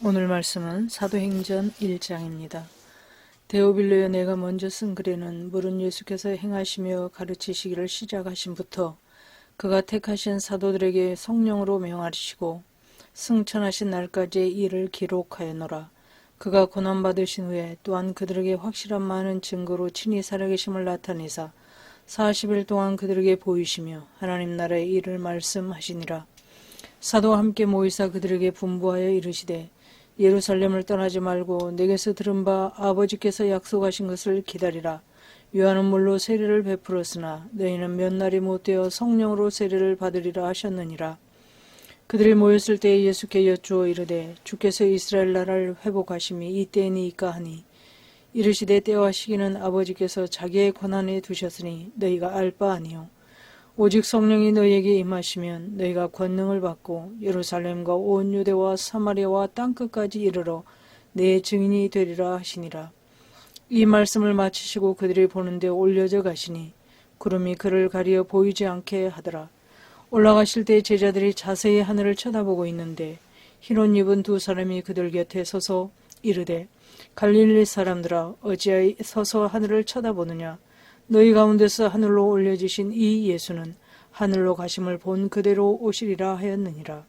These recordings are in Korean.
오늘 말씀은 사도행전 1장입니다. 데오빌로여, 내가 먼저 쓴 글에는 물은 예수께서 행하시며 가르치시기를 시작하신부터 그가 택하신 사도들에게 성령으로 명하시고 승천하신 날까지의 일을 기록하였노라. 그가 고난받으신 후에 또한 그들에게 확실한 많은 증거로 친히 살아계심을 나타내사 40일 동안 그들에게 보이시며 하나님 나라의 일을 말씀하시니라. 사도와 함께 모이사 그들에게 분부하여 이르시되, 예루살렘을 떠나지 말고 내게서 들은 바 아버지께서 약속하신 것을 기다리라. 요한은 물로 세례를 베풀었으나 너희는 몇 날이 못되어 성령으로 세례를 받으리라 하셨느니라. 그들이 모였을 때에 예수께 여쭈어 이르되, 주께서 이스라엘 나라를 회복하심이 이때이니까 하니, 이르시되 때와 시기는 아버지께서 자기의 권한에 두셨으니 너희가 알 바 아니요 오직 성령이 너희에게 임하시면 너희가 권능을 받고 예루살렘과 온 유대와 사마리아와 땅끝까지 이르러 내 증인이 되리라 하시니라. 이 말씀을 마치시고 그들이 보는 데 올려져 가시니 구름이 그를 가리어 보이지 않게 하더라. 올라가실 때 제자들이 자세히 하늘을 쳐다보고 있는데 흰 옷 입은 두 사람이 그들 곁에 서서 이르되, 갈릴리 사람들아, 어찌하여 서서 하늘을 쳐다보느냐? 너희 가운데서 하늘로 올려지신 이 예수는 하늘로 가심을 본 그대로 오시리라 하였느니라.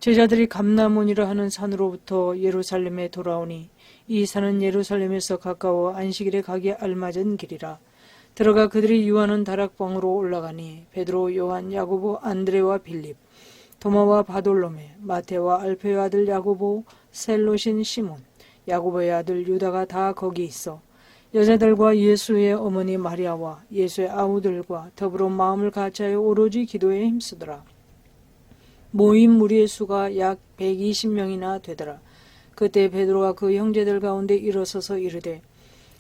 제자들이 감람원이라 하는 산으로부터 예루살렘에 돌아오니 이 산은 예루살렘에서 가까워 안식일에 가기에 알맞은 길이라. 들어가 그들이 유하는 다락방으로 올라가니 베드로, 요한, 야고보, 안드레와 빌립, 도마와 바돌로메, 마테와 알페의 아들 야고보, 셀롯인 시몬, 야고보의 아들 유다가 다 거기 있어 여자들과 예수의 어머니 마리아와 예수의 아우들과 더불어 마음을 같이하여 오로지 기도에 힘쓰더라. 모인 무리의 수가 약 120명이나 되더라. 그때 베드로가 그 형제들 가운데 일어서서 이르되,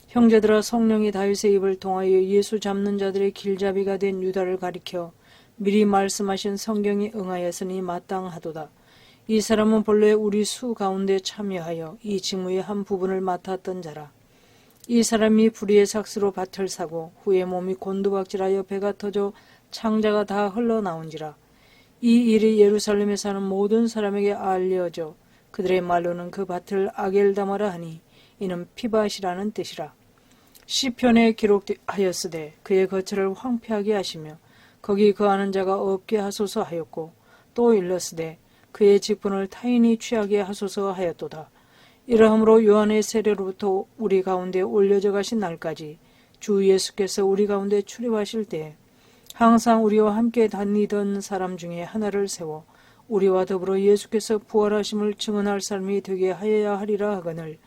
형제들아, 성령이 다윗의 입을 통하여 예수 잡는 자들의 길잡이가 된 유다를 가리켜 미리 말씀하신 성경이 응하였으니 마땅하도다. 이 사람은 본래 우리 수 가운데 참여하여 이 직무의 한 부분을 맡았던 자라. 이 사람이 불의의 삭스로 밭을 사고 후에 몸이 곤두박질하여 배가 터져 창자가 다 흘러나온지라. 이 일이 예루살렘에 사는 모든 사람에게 알려져 그들의 말로는 그 밭을 아겔다마라 하니 이는 피밭이라는 뜻이라. 시편에 기록하였으되 그의 거처를 황폐하게 하시며 거기 거하는 자가 없게 하소서 하였고, 또 일렀으되 그의 직분을 타인이 취하게 하소서 하였도다. 이러함으로 요한의 세례로부터 우리 가운데 올려져 가신 날까지 주 예수께서 우리 가운데 출입하실 때 항상 우리와 함께 다니던 사람 중에 하나를 세워 우리와 더불어 예수께서 부활하심을 증언할 사람이 되게 하여야 하리라 하거늘,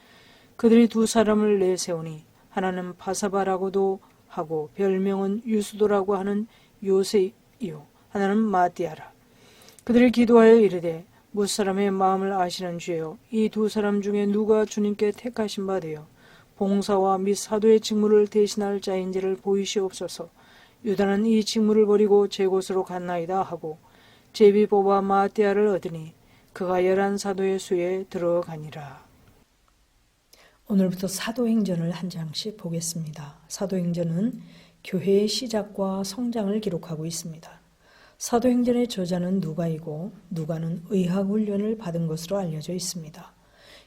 그들이 두 사람을 내세우니 하나는 바사바라고도 하고 별명은 유수도라고 하는 요셉이요 하나는 마띠아라. 그들이 기도하여 이르되, 무사람의 마음을 아시는 주여, 이 두 사람 중에 누가 주님께 택하신 바 되어 봉사와 및 사도의 직무를 대신할 자인지를 보이시옵소서. 유다는 이 직무를 버리고 제 곳으로 갔나이다 하고 제비 뽑아 마띠아를 얻으니 그가 11사도의 수에 들어가니라. 오늘부터 사도행전을 한 장씩 보겠습니다. 사도행전은 교회의 시작과 성장을 기록하고 있습니다. 사도행전의 저자는 누가이고 누가는 의학훈련을 받은 것으로 알려져 있습니다.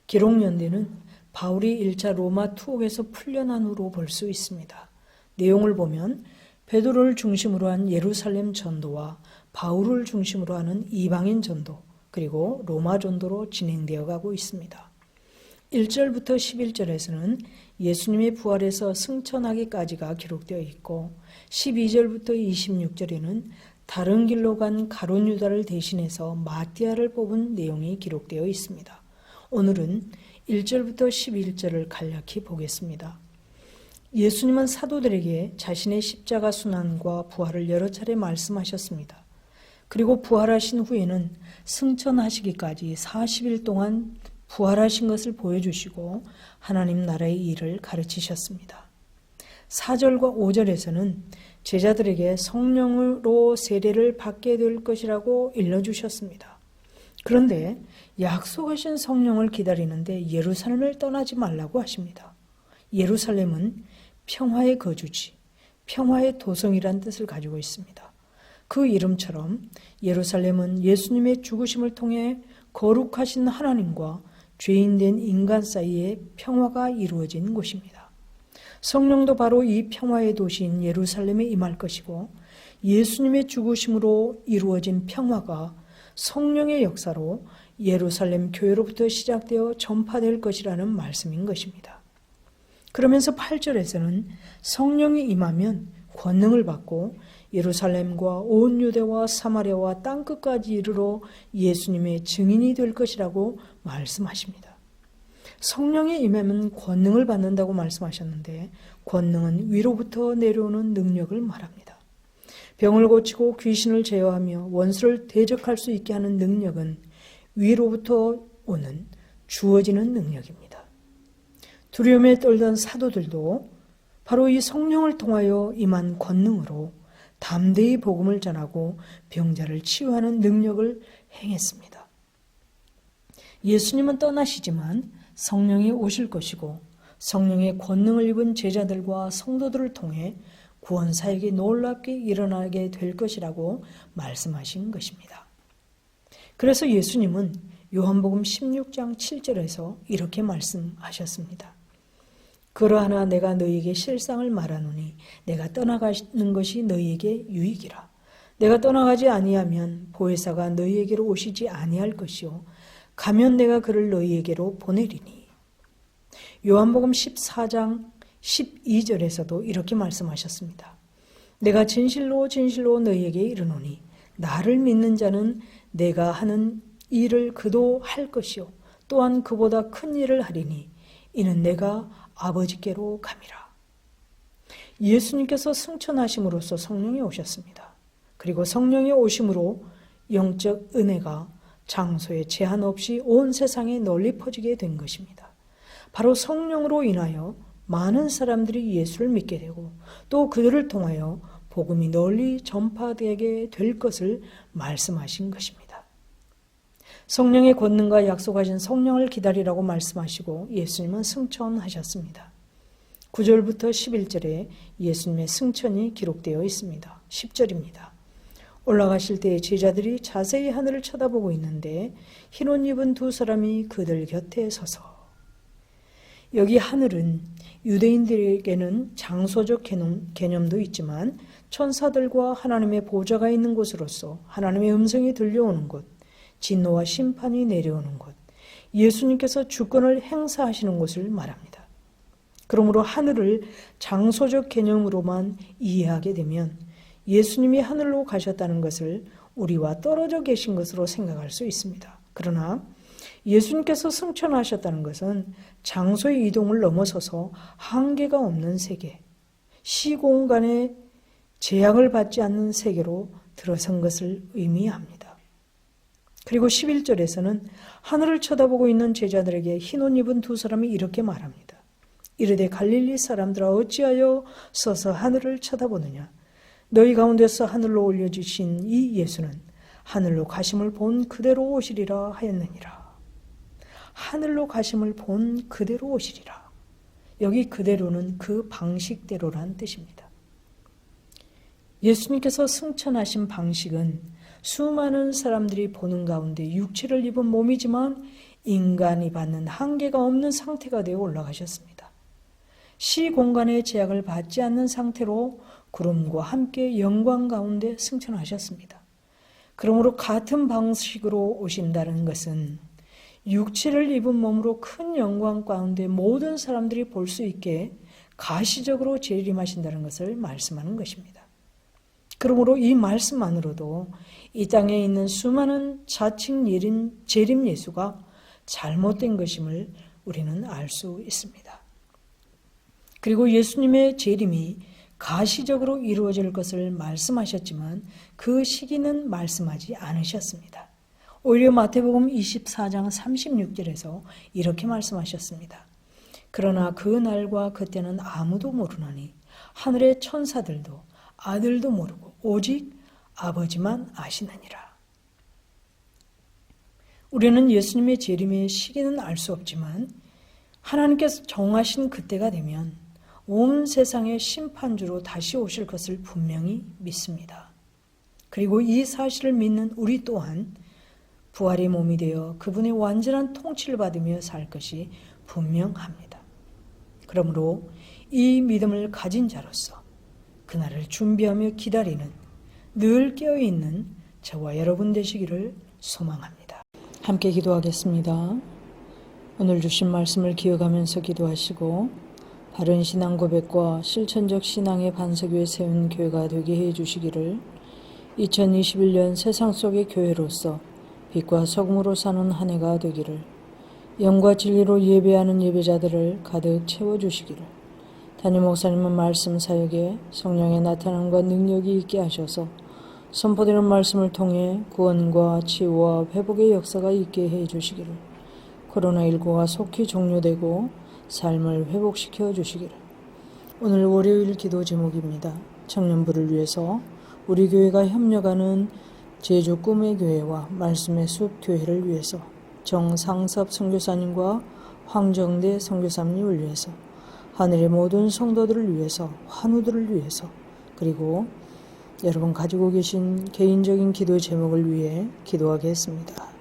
기록 연대는 바울이 1차 로마 투옥에서 풀려난 후로 볼 수 있습니다. 내용을 보면 베드로를 중심으로 한 예루살렘 전도와 바울을 중심으로 하는 이방인 전도, 그리고 로마 전도로 진행되어 가고 있습니다. 1절부터 11절에서는 예수님의 부활에서 승천하기까지가 기록되어 있고 12절부터 26절에는 다른 길로 간 가룟 유다를 대신해서 마띠아를 뽑은 내용이 기록되어 있습니다. 오늘은 1절부터 11절을 간략히 보겠습니다. 예수님은 사도들에게 자신의 십자가 순환과 부활을 여러 차례 말씀하셨습니다. 그리고 부활하신 후에는 승천하시기까지 40일 동안 부활하신 것을 보여주시고 하나님 나라의 일을 가르치셨습니다. 4절과 5절에서는 제자들에게 성령으로 세례를 받게 될 것이라고 일러주셨습니다. 그런데 약속하신 성령을 기다리는데 예루살렘을 떠나지 말라고 하십니다. 예루살렘은 평화의 거주지, 평화의 도성이란 뜻을 가지고 있습니다. 그 이름처럼 예루살렘은 예수님의 죽으심을 통해 거룩하신 하나님과 죄인된 인간 사이에 평화가 이루어진 곳입니다. 성령도 바로 이 평화의 도시인 예루살렘에 임할 것이고 예수님의 죽으심으로 이루어진 평화가 성령의 역사로 예루살렘 교회로부터 시작되어 전파될 것이라는 말씀인 것입니다. 그러면서 8절에서는 성령이 임하면 권능을 받고 예루살렘과 온 유대와 사마리아와 땅끝까지 이르러 예수님의 증인이 될 것이라고 말씀하십니다. 성령이 임하면 권능을 받는다고 말씀하셨는데 권능은 위로부터 내려오는 능력을 말합니다. 병을 고치고 귀신을 제어하며 원수를 대적할 수 있게 하는 능력은 위로부터 오는 주어지는 능력입니다. 두려움에 떨던 사도들도 바로 이 성령을 통하여 임한 권능으로 담대히 복음을 전하고 병자를 치유하는 능력을 행했습니다. 예수님은 떠나시지만 성령이 오실 것이고 성령의 권능을 입은 제자들과 성도들을 통해 구원사역이 놀랍게 일어나게 될 것이라고 말씀하신 것입니다. 그래서 예수님은 요한복음 16장 7절에서 이렇게 말씀하셨습니다. 그러하나 내가 너희에게 실상을 말하노니 내가 떠나가는 것이 너희에게 유익이라. 내가 떠나가지 아니하면 보혜사가 너희에게로 오시지 아니할 것이요 가면 내가 그를 너희에게로 보내리니. 요한복음 14장 12절에서도 이렇게 말씀하셨습니다. 내가 진실로 진실로 너희에게 이르노니 나를 믿는 자는 내가 하는 일을 그도 할 것이요 또한 그보다 큰 일을 하리니 이는 내가 아버지께로 감이라. 예수님께서 승천하심으로써 성령이 오셨습니다. 그리고 성령이 오심으로 영적 은혜가 장소에 제한 없이 온 세상에 널리 퍼지게 된 것입니다. 바로 성령으로 인하여 많은 사람들이 예수를 믿게 되고 또 그들을 통하여 복음이 널리 전파되게 될 것을 말씀하신 것입니다. 성령의 권능과 약속하신 성령을 기다리라고 말씀하시고 예수님은 승천하셨습니다. 9절부터 11절에 예수님의 승천이 기록되어 있습니다. 10절입니다. 올라가실 때 제자들이 자세히 하늘을 쳐다보고 있는데 흰옷 입은 두 사람이 그들 곁에 서서. 여기 하늘은 유대인들에게는 장소적 개념도 있지만 천사들과 하나님의 보좌가 있는 곳으로서 하나님의 음성이 들려오는 곳, 진노와 심판이 내려오는 곳, 예수님께서 주권을 행사하시는 곳을 말합니다. 그러므로 하늘을 장소적 개념으로만 이해하게 되면 예수님이 하늘로 가셨다는 것을 우리와 떨어져 계신 것으로 생각할 수 있습니다. 그러나 예수님께서 승천하셨다는 것은 장소의 이동을 넘어서서 한계가 없는 세계, 시공간의 제약을 받지 않는 세계로 들어선 것을 의미합니다. 그리고 11절에서는 하늘을 쳐다보고 있는 제자들에게 흰옷 입은 두 사람이 이렇게 말합니다. 이르되 갈릴리 사람들아 어찌하여 서서 하늘을 쳐다보느냐. 너희 가운데서 하늘로 올려주신 이 예수는 하늘로 가심을 본 그대로 오시리라 하였느니라. 하늘로 가심을 본 그대로 오시리라. 여기 그대로는 그 방식대로란 뜻입니다. 예수님께서 승천하신 방식은 수많은 사람들이 보는 가운데 육체를 입은 몸이지만 인간이 받는 한계가 없는 상태가 되어 올라가셨습니다. 시공간의 제약을 받지 않는 상태로 구름과 함께 영광 가운데 승천하셨습니다. 그러므로 같은 방식으로 오신다는 것은 육체를 입은 몸으로 큰 영광 가운데 모든 사람들이 볼 수 있게 가시적으로 재림하신다는 것을 말씀하는 것입니다. 그러므로 이 말씀만으로도 이 땅에 있는 수많은 자칭 재림 예수가 잘못된 것임을 우리는 알 수 있습니다. 그리고 예수님의 재림이 가시적으로 이루어질 것을 말씀하셨지만 그 시기는 말씀하지 않으셨습니다. 오히려 마태복음 24장 36절에서 이렇게 말씀하셨습니다. 그러나 그 날과 그때는 아무도 모르나니 하늘의 천사들도 아들도 모르고 오직 아버지만 아시느니라. 우리는 예수님의 재림의 시기는 알 수 없지만 하나님께서 정하신 그때가 되면 온 세상의 심판주로 다시 오실 것을 분명히 믿습니다. 그리고 이 사실을 믿는 우리 또한 부활의 몸이 되어 그분의 완전한 통치를 받으며 살 것이 분명합니다. 그러므로 이 믿음을 가진 자로서 그날을 준비하며 기다리는 늘 깨어있는 저와 여러분 되시기를 소망합니다. 함께 기도하겠습니다. 오늘 주신 말씀을 기억하면서 기도하시고 바른 신앙 고백과 실천적 신앙의 반석 위에 세운 교회가 되게 해주시기를 2021년 세상 속의 교회로서 빛과 소금으로 사는 한 해가 되기를 영과 진리로 예배하는 예배자들을 가득 채워주시기를 담임 목사님은 말씀 사역에 성령의 나타남과 능력이 있게 하셔서 선포되는 말씀을 통해 구원과 치유와 회복의 역사가 있게 해주시기를 코로나19가 속히 종료되고 삶을 회복시켜 주시기를 오늘 월요일 기도 제목입니다. 청년부를 위해서 우리 교회가 협력하는 제주 꿈의 교회와 말씀의 숲 교회를 위해서 정상섭 선교사님과 황정대 선교사님을 위해서 하늘의 모든 성도들을 위해서 환우들을 위해서 그리고 여러분 가지고 계신 개인적인 기도 제목을 위해 기도하겠습니다.